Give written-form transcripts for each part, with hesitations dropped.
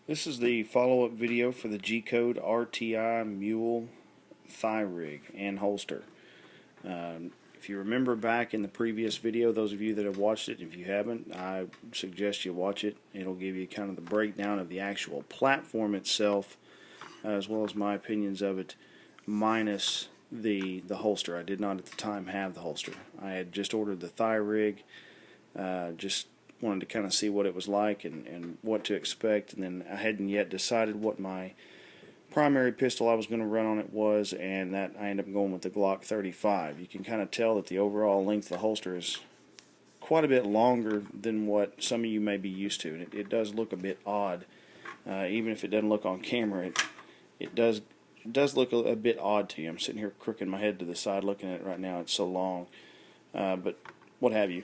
This is the follow-up video for the G-Code Rti Mule thigh rig and holster. If you remember back in the previous video, those of you that have watched it, if you haven't, I suggest you watch it. It'll give you kind of the breakdown of the actual platform itself, as well as my opinions of it, minus the holster. I did not at the time have the holster. I had just ordered the thigh rig, just wanted to kind of see what it was like and what to expect, and then I hadn't yet decided what my primary pistol I was going to run on it was, and that I ended up going with the Glock 35. You can kind of tell that the overall length of the holster is quite a bit longer than what some of you may be used to, and it does look a bit odd. Even if it doesn't look on camera, it does look a bit odd to you. I'm sitting here crooking my head to the side looking at it right now. It's so long, but what have you.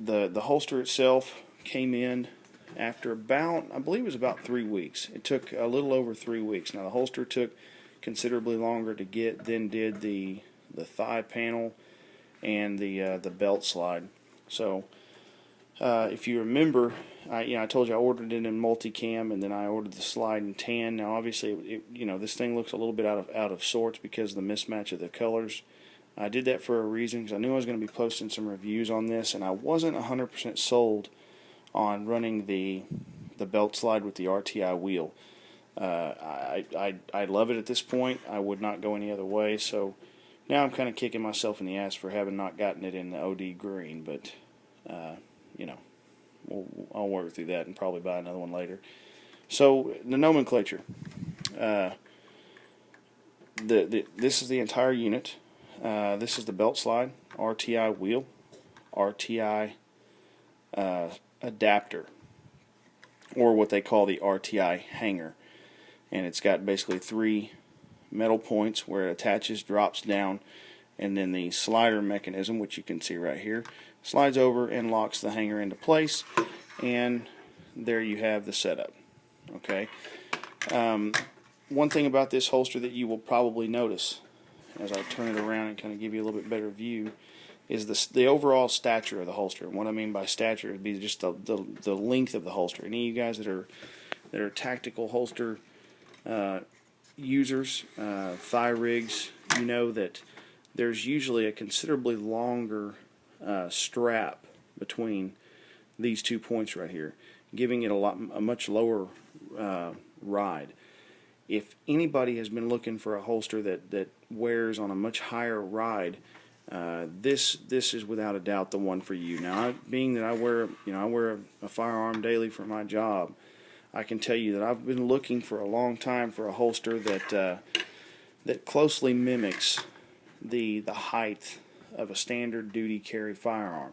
The holster itself came in after about, I believe it was about 3 weeks. It took a little over 3 weeks. Now the holster took considerably longer to get than did the thigh panel and the belt slide. So if you remember, I told you I ordered it in multicam, and then I ordered the slide in tan. Now obviously, this thing looks a little bit out of sorts because of the mismatch of the colors. I did that for a reason, because I knew I was going to be posting some reviews on this, and I wasn't 100% sold on running the belt slide with the RTI wheel. I love it at this point. I would not go any other way, so now I'm kind of kicking myself in the ass for having not gotten it in the OD green, but I'll work through that and probably buy another one later. So the nomenclature. This is the entire unit. This is the belt slide, RTI wheel, RTI adapter, or what they call the RTI hanger. And it's got basically 3 metal points where it attaches, drops down, and then the slider mechanism, which you can see right here, slides over and locks the hanger into place, and there you have the setup. Okay. One thing about this holster that you will probably notice as I turn it around and kind of give you a little bit better view is the overall stature of the holster. And what I mean by stature would be just the length of the holster. Any of you guys that are tactical holster users, thigh rigs, you know that there's usually a considerably longer strap between these 2 points right here, giving it a much lower ride. If anybody has been looking for a holster that wears on a much higher ride, this is without a doubt the one for you. Now, being that I wear a firearm daily for my job, I can tell you that I've been looking for a long time for a holster that closely mimics the height of a standard duty carry firearm,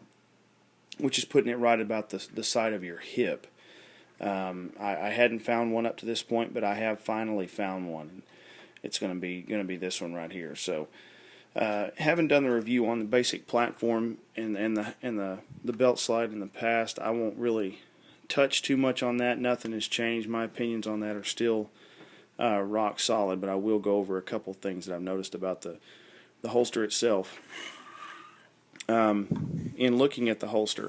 which is putting it right about the side of your hip. I hadn't found one up to this point, but I have finally found one. It's going to be this one right here. So, haven't done the review on the basic platform and the belt slide in the past. I won't really touch too much on that. Nothing has changed. My opinions on that are still rock solid, but I will go over a couple things that I've noticed about the holster itself. In looking at the holster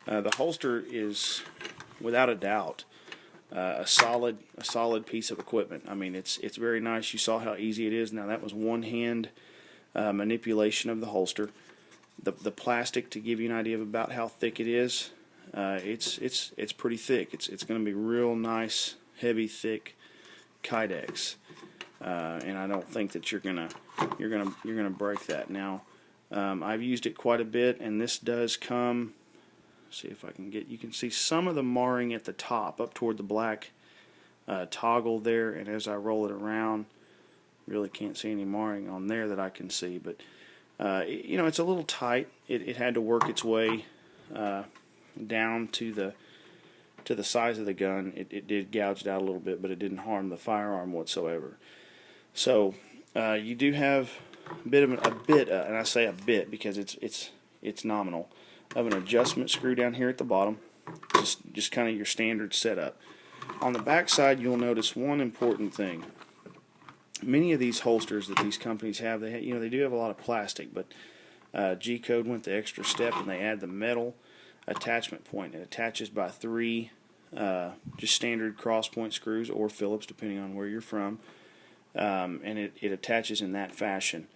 is, without a doubt, a solid piece of equipment. I mean, it's very nice. You saw how easy it is. Now that was one hand manipulation of the holster. The plastic, to give you an idea of about how thick it is, it's pretty thick. It's going to be real nice, heavy, thick Kydex, and I don't think that you're gonna break that. Now, I've used it quite a bit, and this does come. See if I can get, you can see some of the marring at the top up toward the black toggle there, and as I roll it around, really can't see any marring on there that I can see, but it's a little tight. It had to work its way down to the size of the gun. It did gouge it out a little bit, but it didn't harm the firearm whatsoever. So you do have a bit, and I say a bit because it's nominal, of an adjustment screw down here at the bottom, just kind of your standard setup. On the back side, you'll notice one important thing. Many of these holsters that these companies have, they do have a lot of plastic, but G-Code went the extra step and they add the metal attachment point. It attaches by 3 just standard cross-point screws or Phillips, depending on where you're from, and it attaches in that fashion.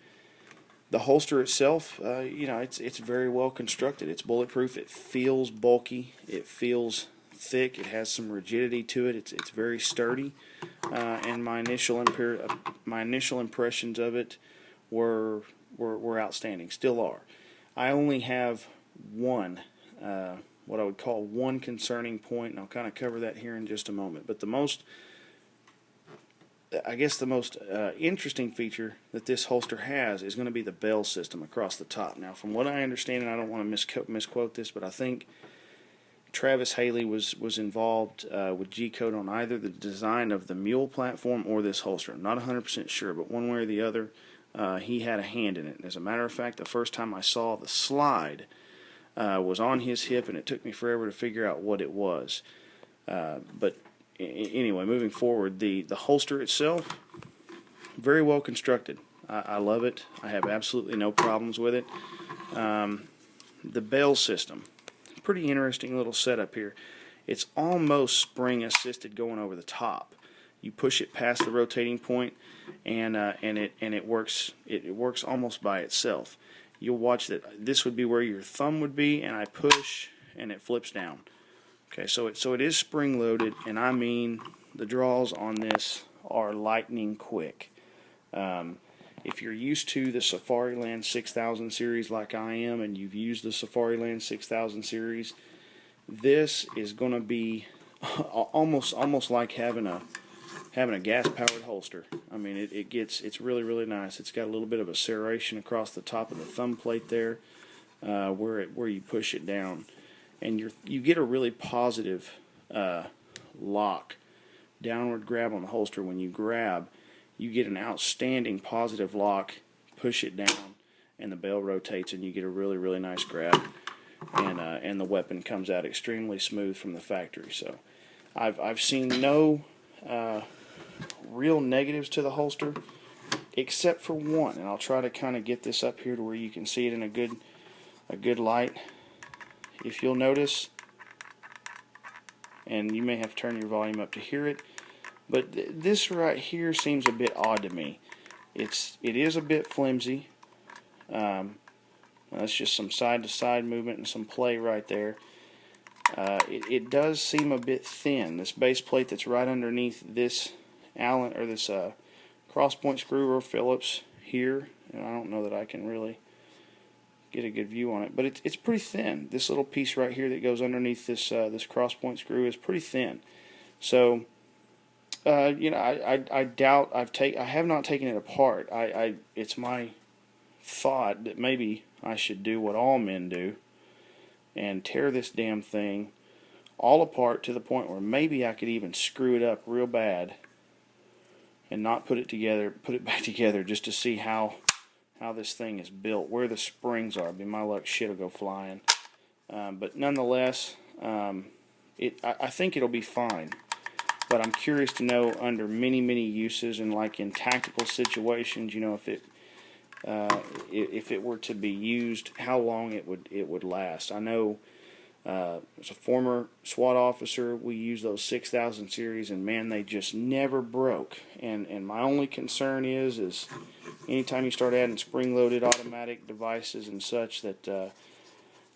The holster itself, it's very well constructed. It's bulletproof. It feels bulky. It feels thick. It has some rigidity to it. It's very sturdy. And my initial impressions of it were outstanding. Still are. I only have one, what I would call one concerning point, and I'll kind of cover that here in just a moment. But the most interesting feature that this holster has is going to be the bell system across the top. Now, from what I understand, and I don't want to misquote this, but I think Travis Haley was involved with G-Code on either the design of the Mule platform or this holster. I'm not 100% sure, but one way or the other, he had a hand in it. And as a matter of fact, the first time I saw the slide was on his hip, and it took me forever to figure out what it was. But anyway, moving forward, the holster itself, very well constructed. I love it. I have absolutely no problems with it. The bell system, pretty interesting little setup here. It's almost spring assisted going over the top. You push it past the rotating point, and it works. It works almost by itself. You'll watch that. This would be where your thumb would be, and I push, and it flips down. Okay, so it is spring loaded, and I mean the draws on this are lightning quick. If you're used to the Safariland 6000 series like I am, and you've used the Safariland 6000 series, this is going to be almost like having a gas-powered holster. I mean, it's really, really nice. It's got a little bit of a serration across the top of the thumb plate there, where you push it down, and you get a really positive lock, downward grab on the holster. When you grab, you get an outstanding positive lock. Push it down, and the bell rotates, and you get a really, really nice grab, and the weapon comes out extremely smooth from the factory. So, I've seen no real negatives to the holster, except for one, and I'll try to kind of get this up here to where you can see it in a good light. If you'll notice, and you may have to turn your volume up to hear it, but this right here seems a bit odd to me. It is a bit flimsy. That's just some side-to-side movement and some play right there. It does seem a bit thin. This base plate that's right underneath this Allen or this cross-point screw or Phillips here, and I don't know that I can really get a good view on it, but it's pretty thin. This little piece right here that goes underneath this this cross-point screw is pretty thin. So, I doubt I have not taken it apart. It's my thought that maybe I should do what all men do and tear this damn thing all apart to the point where maybe I could even screw it up real bad and not put it back together, just to see how this thing is built, where the springs are. Be my luck, shit will go flying. But nonetheless, I think it'll be fine. But I'm curious to know, under many uses, and like in tactical situations, if it were to be used, how long it would last. I know as a former SWAT officer, we used those 6000 series, and man, they just never broke. And my only concern is anytime you start adding spring-loaded automatic devices and such, that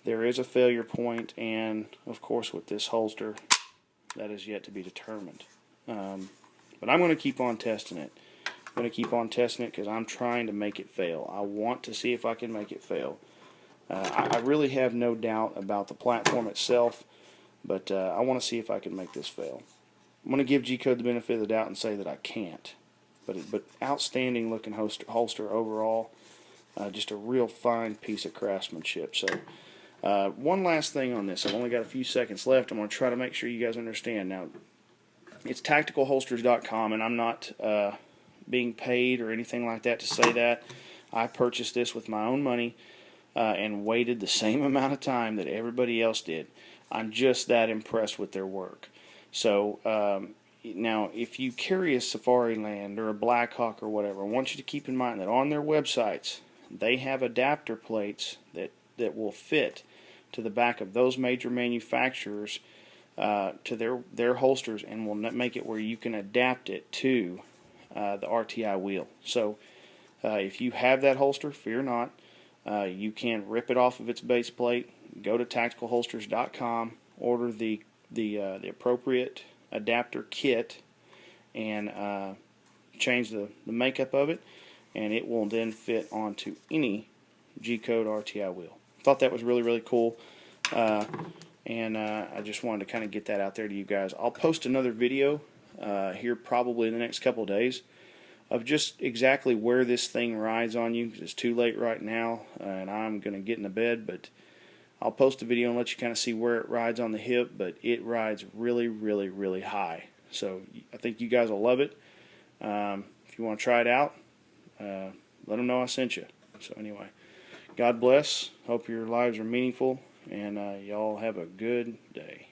there is a failure point, and of course with this holster, that is yet to be determined. But I'm going to keep on testing it. I'm going to keep on testing it because I'm trying to make it fail. I want to see if I can make it fail. I really have no doubt about the platform itself, but I want to see if I can make this fail. I'm going to give G-Code the benefit of the doubt and say that I can't. But outstanding looking holster overall. Just a real fine piece of craftsmanship. So one last thing on this. I've only got a few seconds left. I'm going to try to make sure you guys understand. Now, it's tacticalholsters.com, and I'm not being paid or anything like that to say that. I purchased this with my own money and waited the same amount of time that everybody else did. I'm just that impressed with their work. So now, if you carry a Safariland or a Blackhawk or whatever, I want you to keep in mind that on their websites, they have adapter plates that will fit to the back of those major manufacturers' to their holsters, and will make it where you can adapt it to the RTI wheel. So if you have that holster, fear not. You can rip it off of its base plate, go to tacticalholsters.com, order the appropriate adapter kit, and change the makeup of it, and it will then fit onto any G-code RTI wheel. Thought that was really, really cool, and I just wanted to kind of get that out there to you guys. I'll post another video here probably in the next couple of days of just exactly where this thing rides on you, because it's too late right now and I'm going to get into bed, but I'll post a video and let you kind of see where it rides on the hip, but it rides really, really, really high. So I think you guys will love it. If you want to try it out, let them know I sent you. So anyway, God bless. Hope your lives are meaningful, and y'all have a good day.